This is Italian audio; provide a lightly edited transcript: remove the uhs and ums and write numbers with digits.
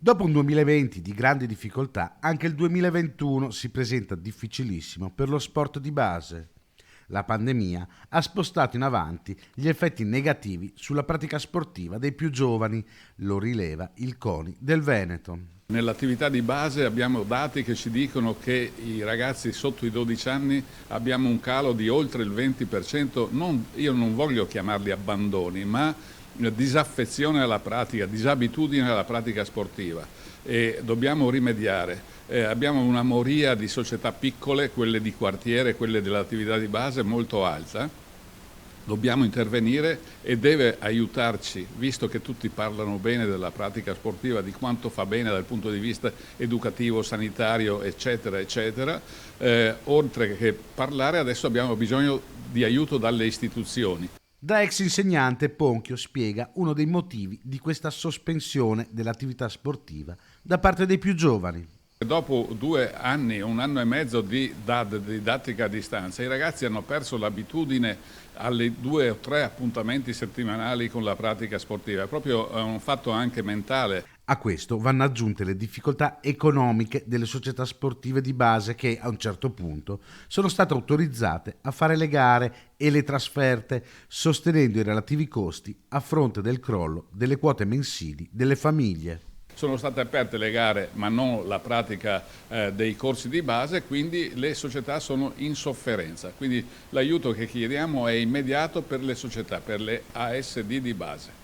Dopo un 2020 di grandi difficoltà, anche il 2021 si presenta difficilissimo per lo sport di base. La pandemia ha spostato in avanti gli effetti negativi sulla pratica sportiva dei più giovani, lo rileva il CONI del Veneto. Nell'attività di base abbiamo dati che ci dicono che i ragazzi sotto i 12 anni abbiamo un calo di oltre il 20%, io non voglio chiamarli abbandoni, ma disaffezione alla pratica, disabitudine alla pratica sportiva e dobbiamo rimediare. Abbiamo una moria di società piccole, quelle di quartiere, quelle dell'attività di base molto alta. Dobbiamo intervenire e deve aiutarci, visto che tutti parlano bene della pratica sportiva, di quanto fa bene dal punto di vista educativo, sanitario, eccetera, eccetera. Oltre che parlare, adesso abbiamo bisogno di aiuto dalle istituzioni. Da ex insegnante, Ponchio spiega uno dei motivi di questa sospensione dell'attività sportiva da parte dei più giovani. Dopo 2 anni, 1 anno e mezzo di didattica a distanza, i ragazzi hanno perso l'abitudine alle 2 o 3 appuntamenti settimanali con la pratica sportiva. È proprio un fatto anche mentale. A questo vanno aggiunte le difficoltà economiche delle società sportive di base che, a un certo punto, sono state autorizzate a fare le gare e le trasferte, sostenendo i relativi costi a fronte del crollo delle quote mensili delle famiglie. Sono state aperte le gare ma non la pratica dei corsi di base, quindi le società sono in sofferenza. Quindi l'aiuto che chiediamo è immediato per le società, per le ASD di base.